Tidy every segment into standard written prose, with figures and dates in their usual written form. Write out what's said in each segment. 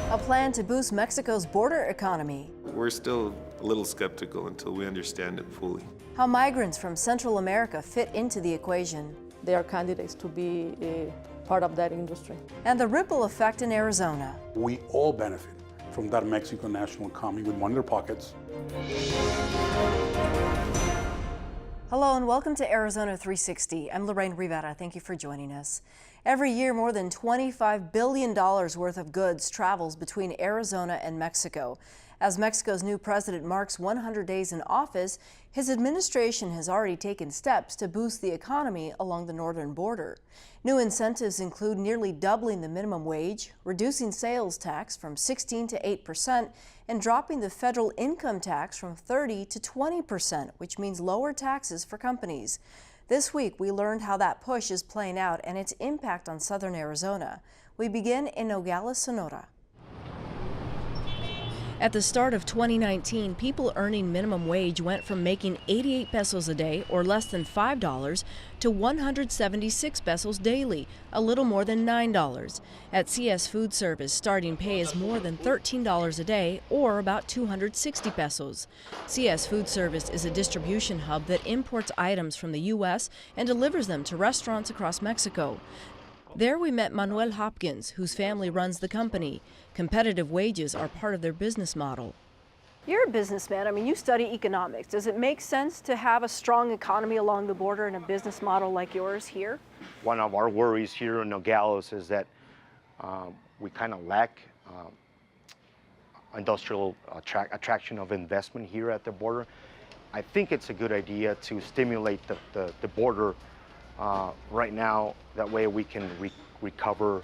A plan to boost Mexico's border economy. We're still a little skeptical until we understand it fully. How migrants from Central America fit into the equation. They are candidates to be part of that industry. And the ripple effect in Arizona. We all benefit from that Mexican national economy with money in their pockets. Hello and welcome to Arizona 360. I'm Lorraine Rivera. Thank you for joining us. Every year, more than $25 billion worth of goods travels between Arizona and Mexico. As Mexico's new president marks 100 days in office, his administration has already taken steps to boost the economy along the northern border. New incentives include nearly doubling the minimum wage, reducing sales tax from 16% to 8%, and dropping the federal income tax from 30% to 20%, which means lower taxes for companies. This week, we learned how that push is playing out and its impact on southern Arizona. We begin in Nogales, Sonora. At the start of 2019, people earning minimum wage went from making 88 pesos a day, or less than $5, to 176 pesos daily, a little more than $9. At CS Food Service, starting pay is more than $13 a day, or about 260 pesos. CS Food Service is a distribution hub that imports items from the U.S. and delivers them to restaurants across Mexico. There we met Manuel Hopkins, whose family runs the company. Competitive wages are part of their business model. You're a businessman. I mean, you study economics. Does it make sense to have a strong economy along the border and a business model like yours here? One of our worries here in Nogales is that we kind of lack industrial attraction of investment here at the border. I think it's a good idea to stimulate the border right now. That way we can recover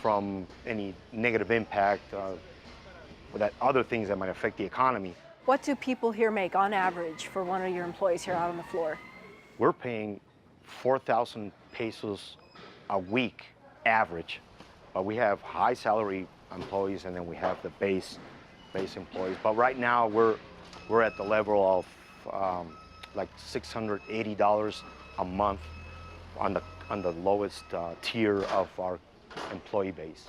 from any negative impact or that other things that might affect the economy. What do people here make on average for one of your employees here out on the floor? We're paying 4,000 pesos a week average, but we have high salary employees and then we have the base employees. But right now we're at the level of like $680 a month on the lowest tier of our employee base.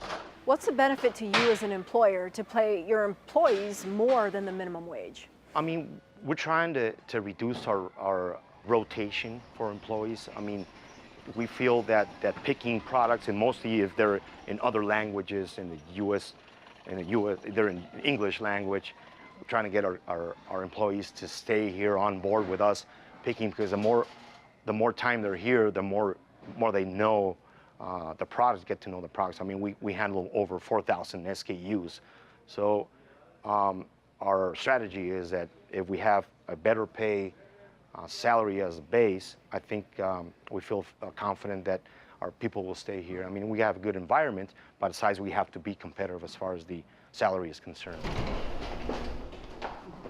What's the benefit to you as an employer to pay your employees more than the minimum wage? I mean, we're trying to reduce our rotation for employees. I mean, we feel that picking products, and mostly if they're in other languages in the U.S., they're in English language, we're trying to get our employees to stay here on board with us picking, because the more time they're here, the more they know the products, get to know the products. I mean, we handle over 4,000 SKUs. So our strategy is that if we have a better pay salary as a base, I think we feel confident that our people will stay here. I mean, we have a good environment, but besides, we have to be competitive as far as the salary is concerned.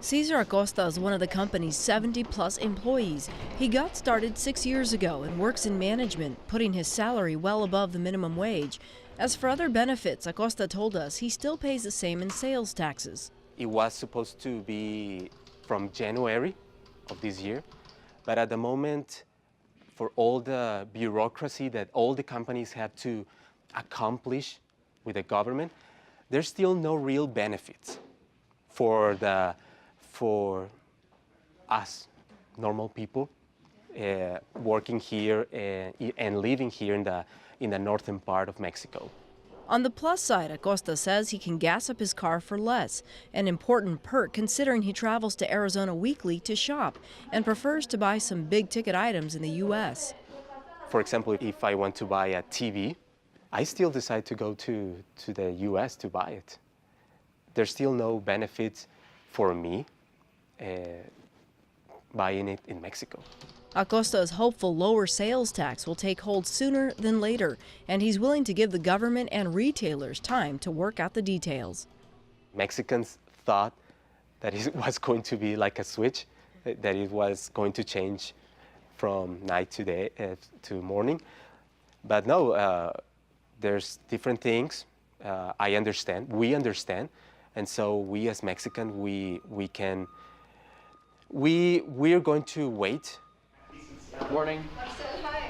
Cesar Acosta is one of the company's 70-plus employees. He got started 6 years ago and works in management, putting his salary well above the minimum wage. As for other benefits, Acosta told us he still pays the same in sales taxes. It was supposed to be from January of this year, but at the moment, for all the bureaucracy that all the companies have to accomplish with the government, there's still no real benefits for us, normal people, working here and living here in the northern part of Mexico. On the plus side, Acosta says he can gas up his car for less, an important perk considering he travels to Arizona weekly to shop and prefers to buy some big-ticket items in the U.S. For example, if I want to buy a TV, I still decide to go to the U.S. to buy it. There's still no benefits for me buying it in Mexico. Acosta is hopeful lower sales tax will take hold sooner than later, and he's willing to give the government and retailers time to work out the details. Mexicans thought that it was going to be like a switch, that it was going to change from night to day to morning. But no, there's different things. I understand, we understand, and so we as Mexicans, we're going to wait. Morning.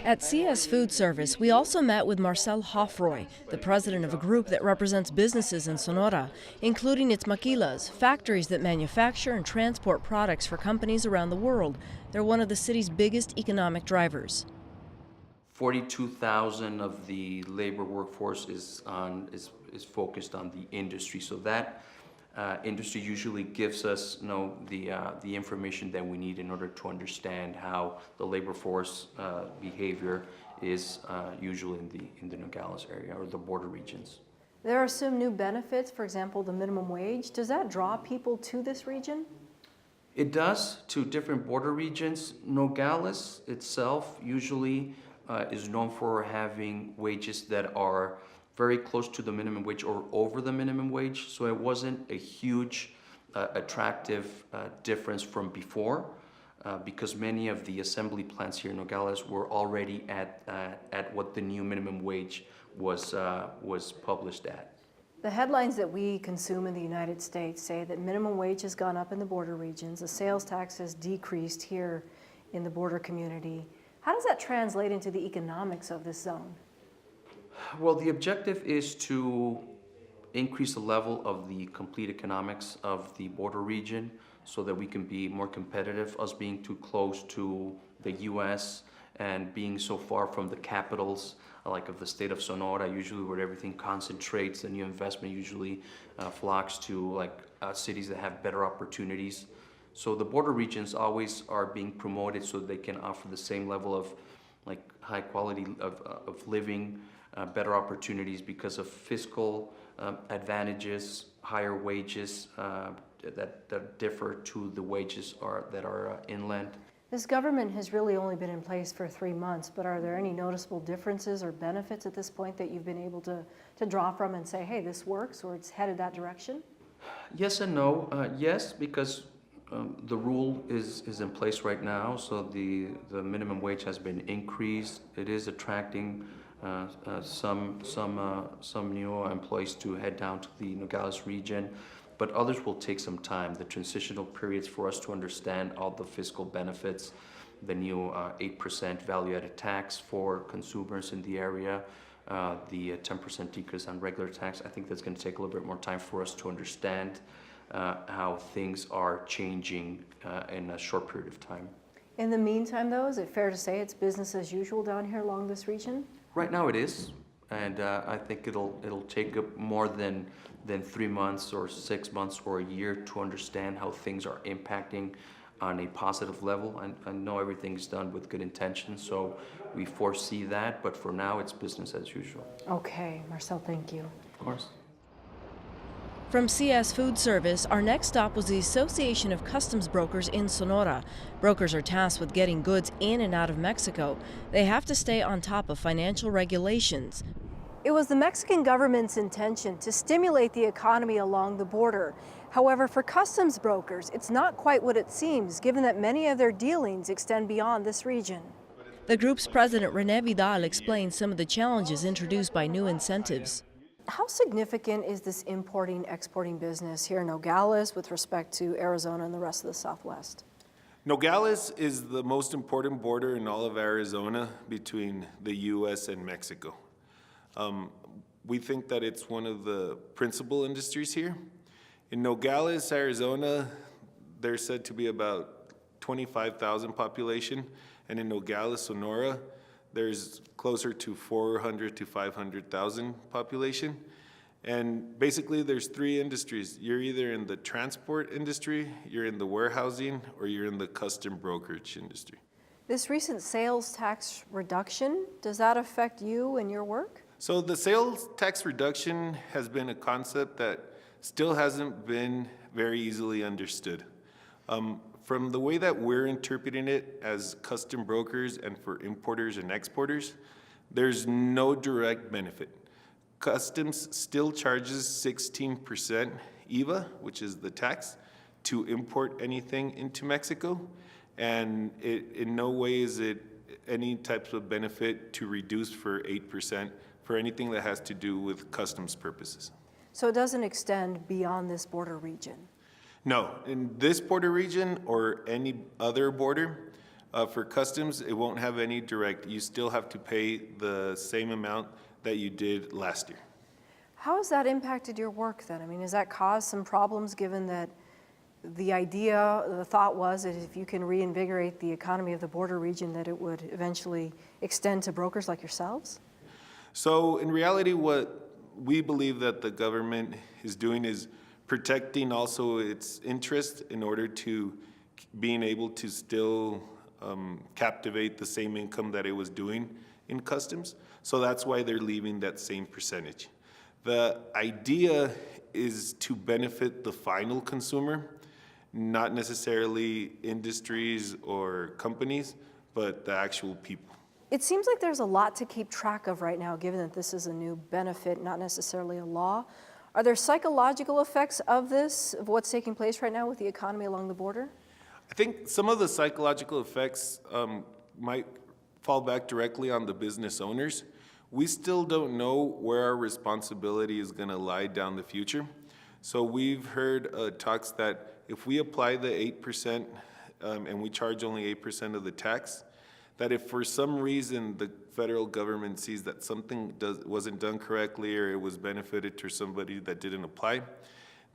At CS Food Service, we also met with Marcel Hoffroy, the president of a group that represents businesses in Sonora, including its maquilas, factories that manufacture and transport products for companies around the world. They're one of the city's biggest economic drivers. 42,000 of the labor workforce is focused on the industry. So that industry usually gives us, the information that we need in order to understand how the labor force behavior is usually in the Nogales area or the border regions. There are some new benefits, for example, the minimum wage. Does that draw people to this region? It does, to different border regions. Nogales itself usually is known for having wages that are very close to the minimum wage or over the minimum wage. So it wasn't a huge attractive difference from before because many of the assembly plants here in Nogales were already at what the new minimum wage was published at. The headlines that we consume in the United States say that minimum wage has gone up in the border regions, the sales tax has decreased here in the border community. How does that translate into the economics of this zone? Well, the objective is to increase the level of the complete economics of the border region so that we can be more competitive, us being too close to the U.S. and being so far from the capitals, like of the state of Sonora, usually where everything concentrates. The new investment usually flocks to cities that have better opportunities. So the border regions always are being promoted so they can offer the same level of high quality of living, better opportunities because of fiscal advantages, higher wages that differ to the wages that are inland. This government has really only been in place for 3 months, but are there any noticeable differences or benefits at this point that you've been able to draw from and say, hey, this works or it's headed that direction? Yes and no. Yes, because the rule is in place right now, so the minimum wage has been increased. It is attracting some new employees to head down to the Nogales region, but others will take some time. The transitional periods for us to understand all the fiscal benefits, the new 8% value-added tax for consumers in the area, the 10% decrease on regular tax. I think that's going to take a little bit more time for us to understand how things are changing in a short period of time. In the meantime, though, is it fair to say it's business as usual down here along this region? Right now it is, and I think it'll take more than 3 months or 6 months or a year to understand how things are impacting on a positive level. I know everything's done with good intention, so we foresee that, but for now it's business as usual. Okay, Marcel, thank you. Of course. From CS Food Service, our next stop was the Association of Customs Brokers in Sonora. Brokers are tasked with getting goods in and out of Mexico. They have to stay on top of financial regulations. It was the Mexican government's intention to stimulate the economy along the border. However, for customs brokers, it's not quite what it seems, given that many of their dealings extend beyond this region. The group's president, René Vidal, explains some of the challenges introduced by new incentives. How significant is this importing-exporting business here in Nogales with respect to Arizona and the rest of the Southwest? Nogales is the most important border in all of Arizona between the U.S. and Mexico. We think that it's one of the principal industries here. In Nogales, Arizona, there's said to be about 25,000 population, and in Nogales, Sonora, there's closer to 400 to 500,000 population. And basically there's 3 industries. You're either in the transport industry, you're in the warehousing, or you're in the custom brokerage industry. This recent sales tax reduction, does that affect you and your work? So the sales tax reduction has been a concept that still hasn't been very easily understood. From the way that we're interpreting it as custom brokers and for importers and exporters, there's no direct benefit. Customs still charges 16% IVA, which is the tax, to import anything into Mexico, and in no way is it any types of benefit to reduce for 8% for anything that has to do with customs purposes. So it doesn't extend beyond this border region? No, in this border region or any other border, For customs, it won't have any direct. You still have to pay the same amount that you did last year. How has that impacted your work then? I mean, has that caused some problems given that the thought was that if you can reinvigorate the economy of the border region, that it would eventually extend to brokers like yourselves? So in reality, what we believe that the government is doing is protecting also its interest in order to being able to still captivate the same income that it was doing in customs. So that's why they're leaving that same percentage. The idea is to benefit the final consumer, not necessarily industries or companies, but the actual people. It seems like there's a lot to keep track of right now, given that this is a new benefit, not necessarily a law. Are there psychological effects of this, of what's taking place right now with the economy along the border? I think some of the psychological effects might fall back directly on the business owners. We still don't know where our responsibility is going to lie down the future. So we've heard talks that if we apply the 8% and we charge only 8% of the tax, that if for some reason the federal government sees that something wasn't done correctly or it was benefited to somebody that didn't apply,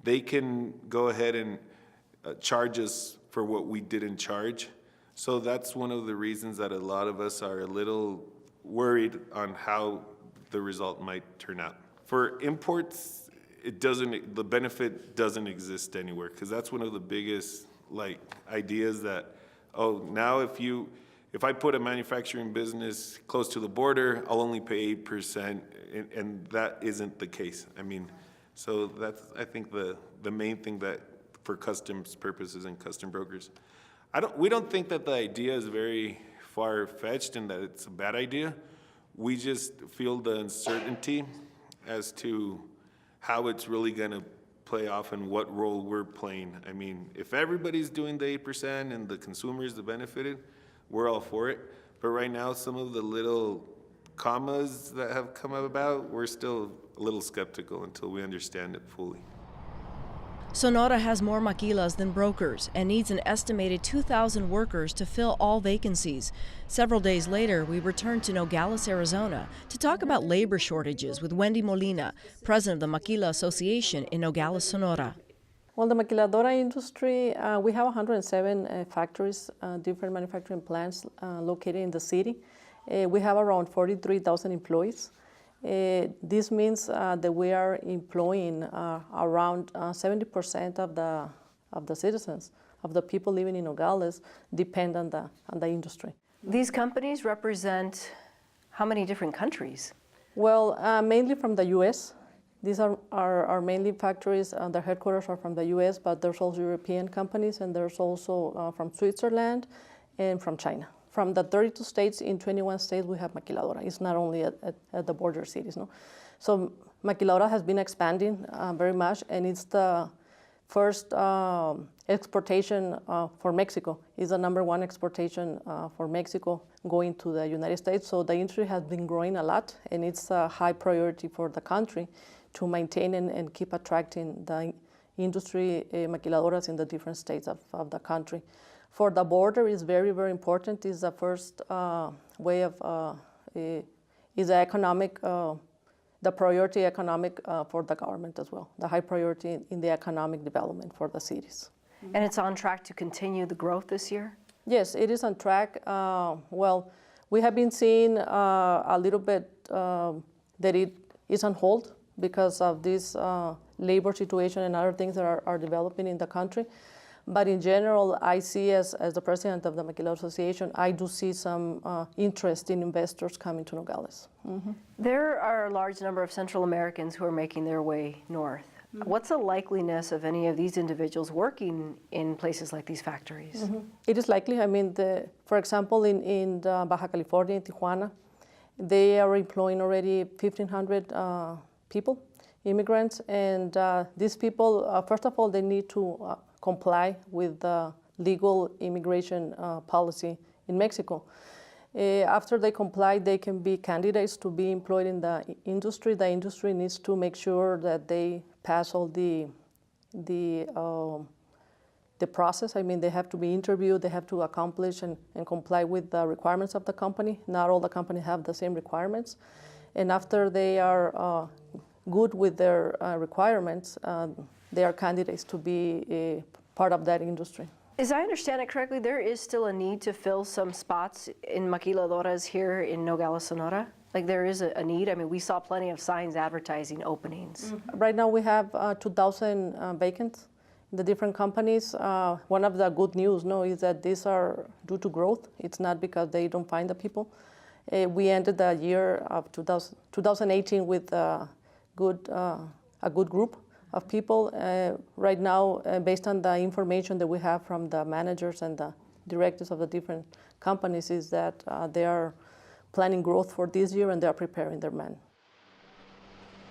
they can go ahead and charge us for what we didn't charge. So that's one of the reasons that a lot of us are a little worried on how the result might turn out. For imports, the benefit doesn't exist anywhere, because that's one of the biggest ideas that, now if I put a manufacturing business close to the border, I'll only pay 8%, and that isn't the case. I mean, so that's, I think, the main thing that for customs purposes and custom brokers. We don't think that the idea is very far-fetched and that it's a bad idea. We just feel the uncertainty as to how it's really going to play off and what role we're playing. I mean, if everybody's doing the 8% and the consumers, the benefited, we're all for it. But right now, some of the little commas that have come about, we're still a little skeptical until we understand it fully. Sonora has more maquilas than brokers and needs an estimated 2,000 workers to fill all vacancies. Several days later, we returned to Nogales, Arizona to talk about labor shortages with Wendy Molina, president of the Maquila Association in Nogales, Sonora. Well, the maquiladora industry, we have 107 factories, different manufacturing plants located in the city. We have around 43,000 employees. This means that we are employing around 70% of the citizens, of the people living in Nogales, depend on the industry. These companies represent how many different countries? Well, mainly from the U.S. These are mainly factories, their headquarters are from the U.S., but there's also European companies, and there's also from Switzerland and from China. From the 32 states, in 21 states, we have maquiladora. It's not only at the border cities, no? So maquiladora has been expanding very much, and it's the first exportation for Mexico. It's the #1 exportation for Mexico going to the United States. So the industry has been growing a lot, and it's a high priority for the country to maintain and keep attracting the industry maquiladoras in the different states of the country. For the border, is very, very important. Is the first way of is the economic, the priority economic for the government as well. The high priority in the economic development for the cities. And it's on track to continue the growth this year? Yes, it is on track. Well, we have been seeing a little bit that it is on hold because of this labor situation and other things that are developing in the country. But in general, I see as the president of the Maquila Association, I do see some interest in investors coming to Nogales. Mm-hmm. There are a large number of Central Americans who are making their way north. Mm-hmm. What's the likeliness of any of these individuals working in places like these factories? Mm-hmm. It is likely. I mean, for example, in Baja California, in Tijuana, they are employing already 1,500 people, immigrants, and these people, first of all, they need to comply with the legal immigration policy in Mexico. After they comply, they can be candidates to be employed in the industry. The industry needs to make sure that they pass all the the process. I mean, they have to be interviewed, they have to accomplish and comply with the requirements of the company. Not all the companies have the same requirements. And after they are good with their requirements, they are candidates to be a part of that industry. As I understand it correctly, there is still a need to fill some spots in maquiladoras here in Nogales, Sonora? Like there is a need? I mean, we saw plenty of signs advertising openings. Right now we have 2,000 vacants in the different companies. One of the good news is that these are due to growth. It's not because they don't find the people. We ended the year of 2018 with a good group of people. Right now, based on the information that we have from the managers and the directors of the different companies, is that they are planning growth for this year and they are preparing their men.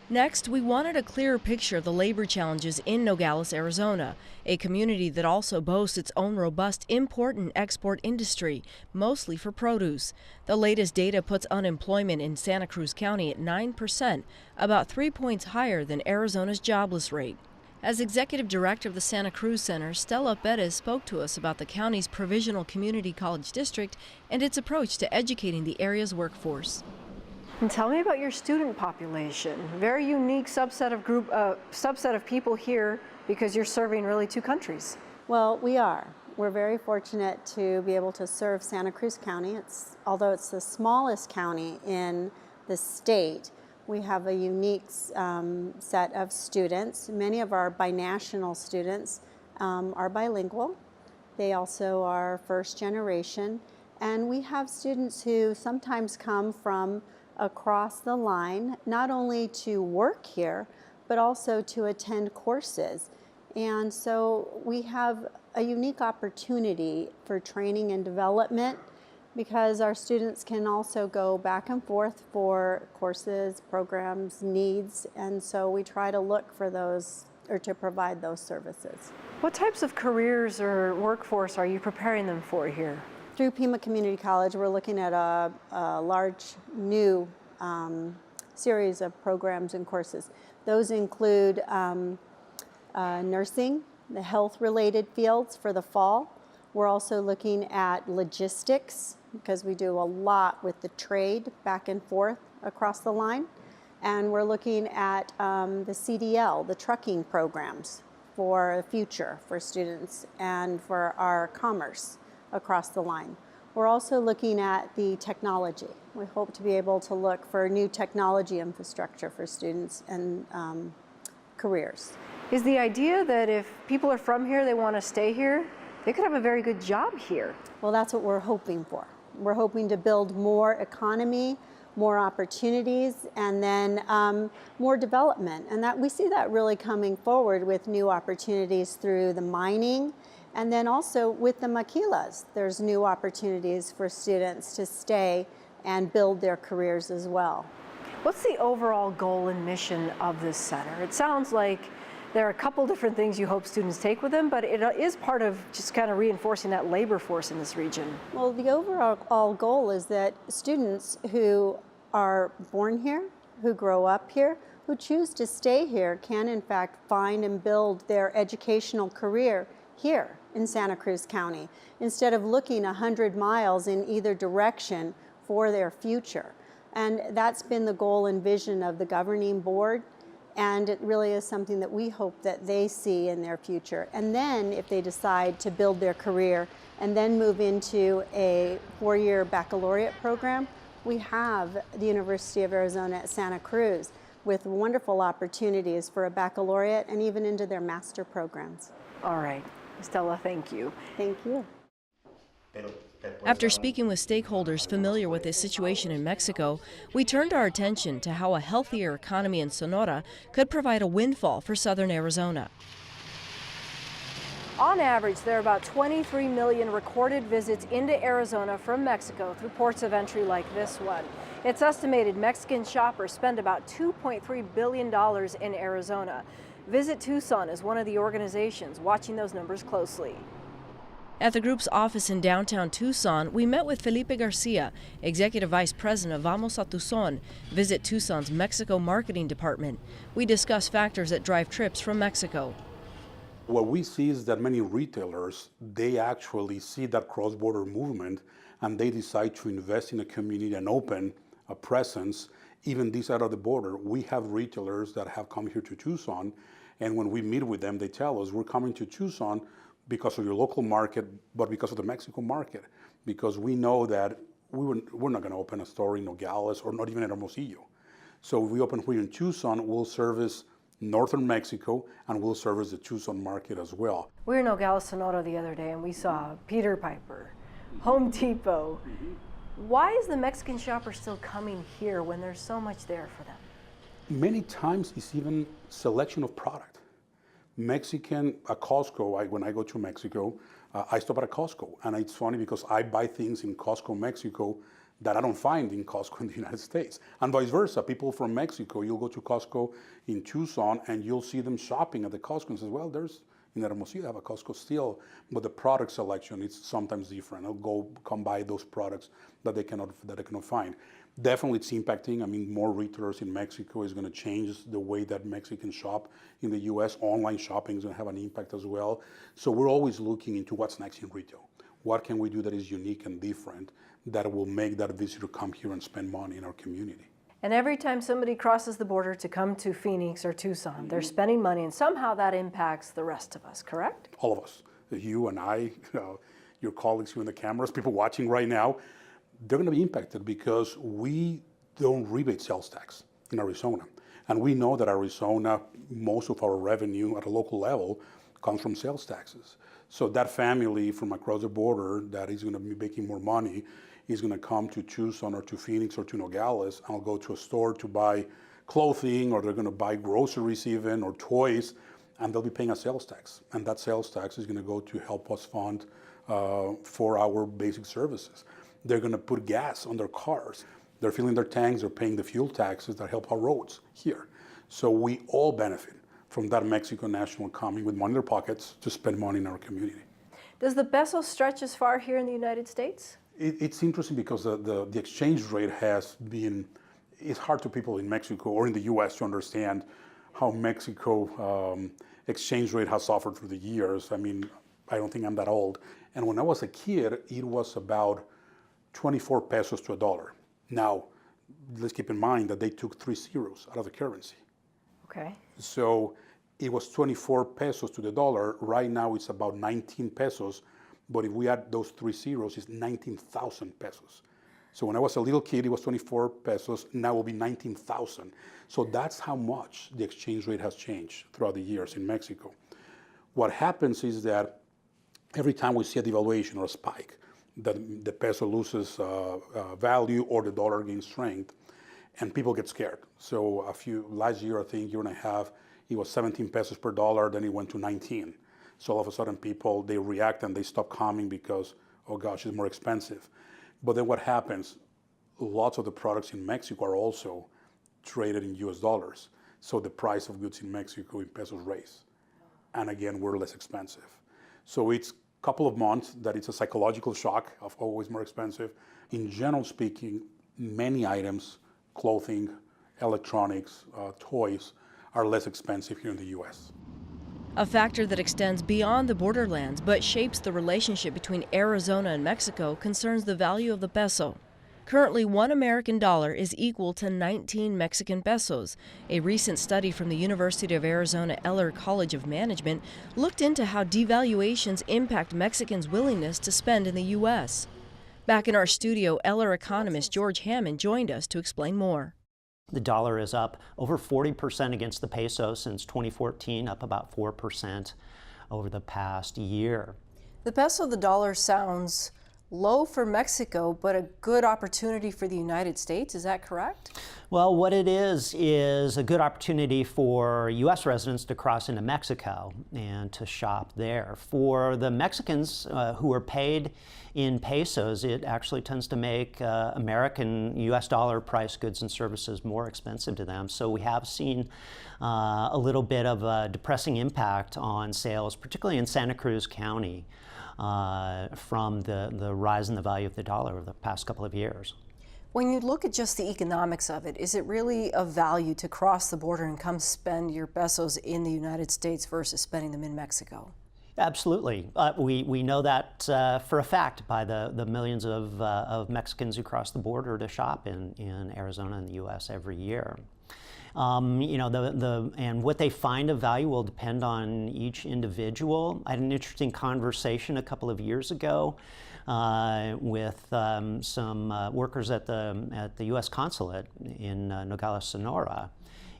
Next, we wanted a clearer picture of the labor challenges in Nogales, Arizona, a community that also boasts its own robust import and export industry, mostly for produce. The latest data puts unemployment in Santa Cruz County at 9%, about 3 points higher than Arizona's jobless rate. As executive director of the Santa Cruz Center, Stella Perez spoke to us about the county's Provisional Community College District and its approach to educating the area's workforce. And tell me about your student population. Very unique subset of people here because you're serving really two countries. Well, we are. We're very fortunate to be able to serve Santa Cruz County. Although it's the smallest county in the state, we have a unique set of students. Many of our binational students are bilingual. They also are first generation. And we have students who sometimes come from across the line, not only to work here, but also to attend courses. And so we have a unique opportunity for training and development because our students can also go back and forth for courses, programs, needs, and so we try to look for those or to provide those services. What types of careers or workforce are you preparing them for here? Through Pima Community College, we're looking at a large new series of programs and courses. Those include nursing, the health-related fields for the fall. We're also looking at logistics because we do a lot with the trade back and forth across the line. And we're looking at the CDL, the trucking programs for the future for students and for our commerce across the line. We're also looking at the technology. We hope to be able to look for new technology infrastructure for students and careers. Is the idea that if people are from here, they want to stay here, they could have a very good job here? Well, that's what we're hoping for. We're hoping to build more economy, more opportunities, and then more development. And that we see that really coming forward with new opportunities through the mining. And then also with the maquilas, there's new opportunities for students to stay and build their careers as well. What's the overall goal and mission of this center? It sounds like there are a couple different things you hope students take with them, but it is part of just kind of reinforcing that labor force in this region. Well, the overall goal is that students who are born here, who grow up here, who choose to stay here can in fact find and build their educational career here in Santa Cruz County, instead of looking 100 miles in either direction for their future. And that's been the goal and vision of the governing board, and it really is something that we hope that they see in their future. And then if they decide to build their career and then move into a 4-year baccalaureate program, we have the University of Arizona at Santa Cruz with wonderful opportunities for a baccalaureate and even into their master programs. All right. Stella, thank you. Thank you. After speaking with stakeholders familiar with this situation in Mexico, we turned our attention to how a healthier economy in Sonora could provide a windfall for southern Arizona. On average, there are about 23 million recorded visits into Arizona from Mexico through ports of entry like this one. It's estimated Mexican shoppers spend about $2.3 billion in Arizona. Visit Tucson is one of the organizations watching those numbers closely. At the group's office in downtown Tucson, we met with Felipe Garcia, Executive Vice President of Vamos a Tucson, Visit Tucson's Mexico Marketing Department. We discussed factors that drive trips from Mexico. What we see is that many retailers, they actually see that cross-border movement and they decide to invest in a community and open a presence even this side of the border. We have retailers that have come here to Tucson, and when we meet with them, they tell us, we're coming to Tucson because of your local market, but because of the Mexico market, because we know that we're not going to open a store in Nogales or not even in Hermosillo. So if we open here in Tucson, we'll service northern Mexico, and we'll service the Tucson market as well. We were in Nogales, Sonora the other day, and we saw Peter Piper, Home Depot. Why is the Mexican shopper still coming here when there's so much there for them? Many times it's even selection of product. Mexican, at Costco, when I go to Mexico, I stop at a Costco. And it's funny because I buy things in Costco, Mexico, that I don't find in Costco in the United States. And vice versa. People from Mexico, you'll go to Costco in Tucson and you'll see them shopping at the Costco and says, well, there's in Hermosillo, they have a Costco still, but the product selection is sometimes different. I'll come buy those products that they cannot find. Definitely it's impacting. I mean, more retailers in Mexico is going to change the way that Mexicans shop in the US. Online shopping is going to have an impact as well. So we're always looking into what's next in retail. What can we do that is unique and different that will make that visitor come here and spend money in our community? And every time somebody crosses the border to come to Phoenix or Tucson, they're spending money, and somehow that impacts the rest of us, correct? All of us, you and I, your colleagues here in the cameras, people watching right now, they're going to be impacted because we don't rebate sales tax in Arizona. And we know that Arizona, most of our revenue at a local level comes from sales taxes. So that family from across the border that is going to be making more money is going to come to Tucson or to Phoenix or to Nogales and will go to a store to buy clothing, or they're going to buy groceries even, or toys, and they'll be paying a sales tax. And that sales tax is going to go to help us fund for our basic services. They're going to put gas on their cars. They're filling their tanks, they're paying the fuel taxes that help our roads here. So we all benefit from that Mexican national coming with money in their pockets to spend money in our community. Does the peso stretch as far here in the United States? It's interesting because the exchange rate has been, it's hard to people in Mexico or in the US to understand how Mexico exchange rate has suffered through the years. I mean, I don't think I'm that old. And when I was a kid, it was about 24 pesos to a dollar. Now, let's keep in mind that they took 3 zeros out of the currency. Okay. So it was 24 pesos to the dollar. Right now it's about 19 pesos. But if we add those 3 zeros, it's 19,000 pesos. So when I was a little kid, it was 24 pesos. Now it will be 19,000. So that's how much the exchange rate has changed throughout the years in Mexico. What happens is that every time we see a devaluation or a spike, the peso loses value or the dollar gains strength, and people get scared. So last year, I think, year and a half, it was 17 pesos per dollar, then it went to 19. So all of a sudden people, they react and they stop coming because, oh gosh, it's more expensive. But then what happens? Lots of the products in Mexico are also traded in US dollars. So the price of goods in Mexico in pesos raise. And again, we're less expensive. So it's a couple of months that it's a psychological shock of always more expensive. In general speaking, many items, clothing, electronics, toys, are less expensive here in the US. A factor that extends beyond the borderlands but shapes the relationship between Arizona and Mexico concerns the value of the peso. Currently, $1 American is equal to 19 Mexican pesos. A recent study from the University of Arizona Eller College of Management looked into how devaluations impact Mexicans' willingness to spend in the U.S. Back in our studio, Eller economist George Hammond joined us to explain more. The dollar is up over 40% against the peso since 2014, up about 4% over the past year. The peso, the dollar sounds low for Mexico, but a good opportunity for the United States. Is that correct? Well, what it is a good opportunity for U.S. residents to cross into Mexico and to shop there. For the Mexicans who are paid in pesos, it actually tends to make American U.S. dollar price goods and services more expensive to them. So we have seen a little bit of a depressing impact on sales, particularly in Santa Cruz County, from the rise in the value of the dollar over the past couple of years. When you look at just the economics of it, is it really of value to cross the border and come spend your pesos in the United States versus spending them in Mexico? Absolutely. We know that for a fact by the millions of Mexicans who cross the border to shop in Arizona and the U.S. every year. You know, and what they find of value will depend on each individual. I had an interesting conversation a couple of years ago with some workers at the U.S. consulate in Nogales, Sonora.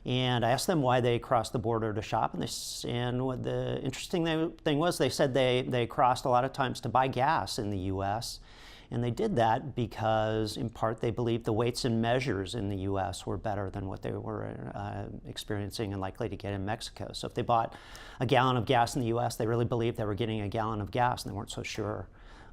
And I asked them why they crossed the border to shop, and what the interesting thing was, they said they crossed a lot of times to buy gas in the U.S., and they did that because, in part, they believed the weights and measures in the U.S. were better than what they were experiencing and likely to get in Mexico. So if they bought a gallon of gas in the U.S., they really believed they were getting a gallon of gas, and they weren't so sure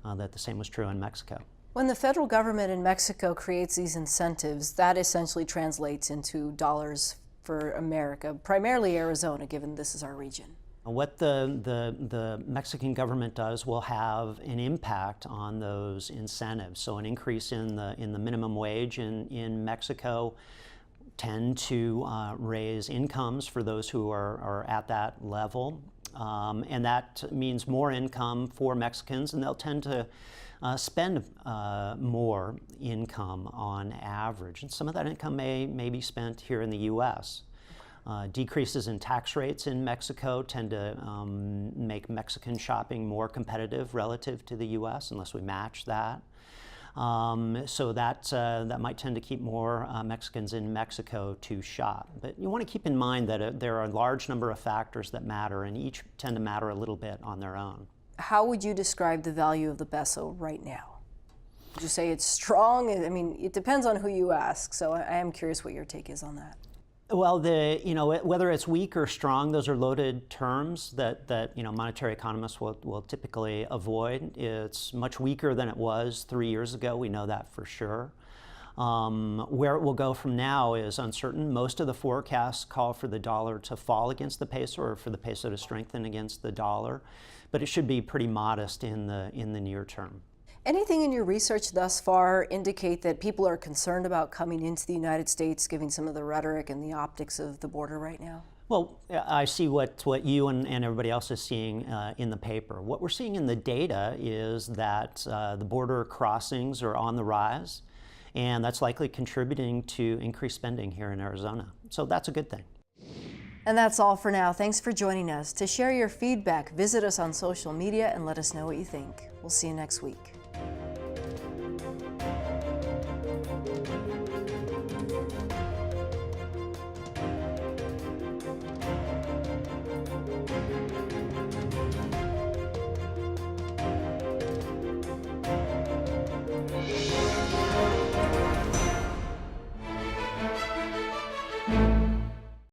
that the same was true in Mexico. When the federal government in Mexico creates these incentives, that essentially translates into dollars for America, primarily Arizona, given this is our region. What the Mexican government does will have an impact on those incentives. So an increase in the minimum wage in Mexico tend to raise incomes for those who are at that level. And that means more income for Mexicans, and they'll tend to spend more income on average. And some of that income may be spent here in the U.S. Decreases in tax rates in Mexico tend to make Mexican shopping more competitive relative to the U.S. unless we match that. So that might tend to keep more Mexicans in Mexico to shop. But you want to keep in mind that there are a large number of factors that matter, and each tend to matter a little bit on their own. How would you describe the value of the peso right now? Would you say it's strong? I mean, it depends on who you ask, so I am curious what your take is on that. Well, whether it's weak or strong, those are loaded terms that monetary economists will typically avoid. It's much weaker than it was 3 years ago. We know that for sure. Where it will go from now is uncertain. Most of the forecasts call for the dollar to fall against the peso, or for the peso to strengthen against the dollar, but it should be pretty modest in the near term. Anything in your research thus far indicate that people are concerned about coming into the United States, given some of the rhetoric and the optics of the border right now? Well, I see what you and everybody else is seeing in the paper. What we're seeing in the data is that the border crossings are on the rise, and that's likely contributing to increased spending here in Arizona. So that's a good thing. And that's all for now. Thanks for joining us. To share your feedback, visit us on social media and let us know what you think. We'll see you next week.